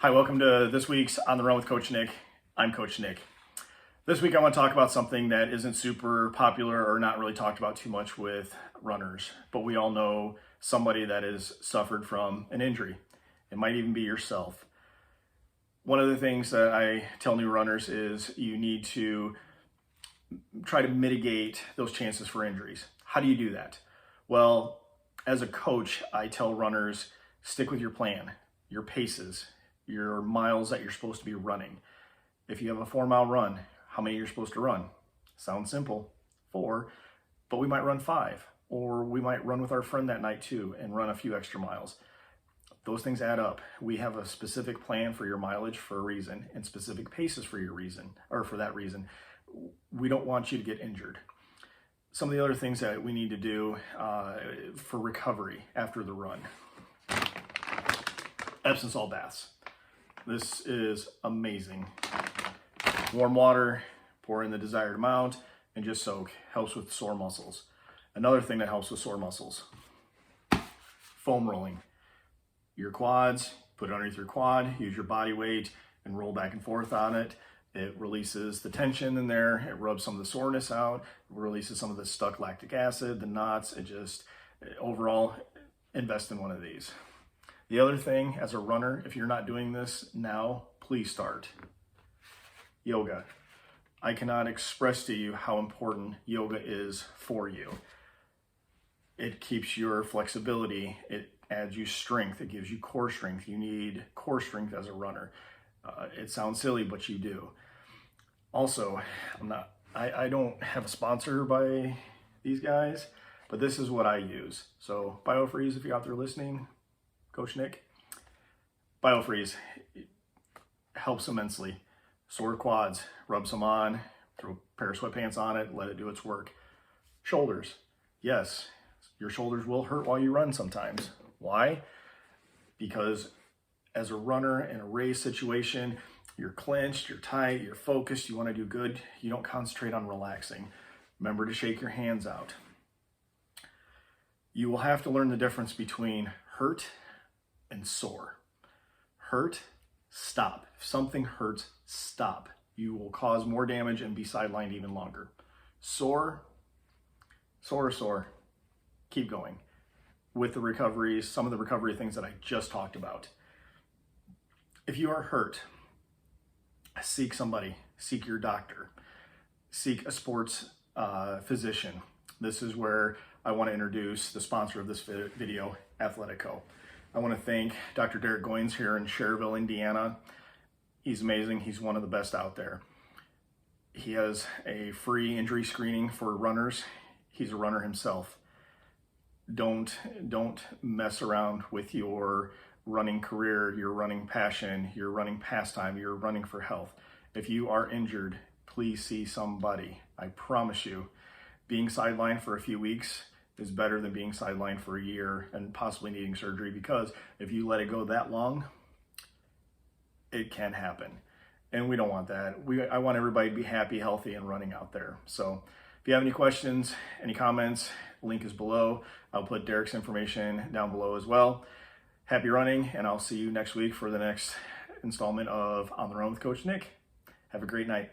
Hi, welcome to this week's On the Run with Coach Nick. I'm Coach Nick. This week I want to talk about something that isn't super popular or not really talked about too much with runners, but we all know somebody that has suffered from an injury. It might even be yourself. One of the things that I tell new runners is you need to try to mitigate those chances for injuries. How do you do that? Well, as a coach, I tell runners, stick with your plan, your paces, your miles that you're supposed to be running. If you have a 4-mile run, how many you're supposed to run? Sounds simple, 4, but we might run 5, or we might run with our friend that night too and run a few extra miles. Those things add up. We have a specific plan for your mileage for a reason and specific paces for your reason, or for that reason. We don't want you to get injured. Some of the other things that we need to do for recovery after the run. Epsom salt baths. This is amazing. Warm water, pour in the desired amount, and just soak. Helps with sore muscles. Another thing that helps with sore muscles, foam rolling. Your quads, put it underneath your quad, use your body weight, and roll back and forth on it. It releases the tension in there. It rubs some of the soreness out. It releases some of the stuck lactic acid, the knots. Overall, invest in one of these. The other thing, as a runner, if you're not doing this now, please start. Yoga. I cannot express to you how important yoga is for you. It keeps your flexibility. It adds you strength. It gives you core strength. You need core strength as a runner. It sounds silly, but you do. Also, I don't have a sponsor by these guys, but this is what I use. So BioFreeze, if you're out there listening, Coach Nick, BioFreeze helps immensely. Sore quads, rub some on, throw a pair of sweatpants on it, let it do its work. Shoulders, yes, your shoulders will hurt while you run sometimes. Why? Because as a runner in a race situation, you're clenched, you're tight, you're focused, you want to do good. You don't concentrate on relaxing. Remember to shake your hands out. You will have to learn the difference between hurt and sore. Hurt, stop. If something hurts, stop. You will cause more damage and be sidelined even longer. Sore, keep going. With the recoveries, some of the recovery things that I just talked about. If you are hurt, seek somebody, seek your doctor, seek a sports physician. This is where I want to introduce the sponsor of this video, Athletico. I want to thank Dr. Goins here in Cherville, Indiana. He's amazing. He's one of the best out there. He has a free injury screening for runners. He's a runner himself. Don't mess around with your running career, your running passion, your running pastime, your running for health. If you are injured, please see somebody. I promise you, being sidelined for a few weeks is better than being sidelined for a year and possibly needing surgery, because if you let it go that long, it can happen. And we don't want that. I want everybody to be happy, healthy, and running out there. So if you have any questions, any comments, link is below. I'll put Derek's information down below as well. Happy running, and I'll see you next week for the next installment of On the Run with Coach Nick. Have a great night.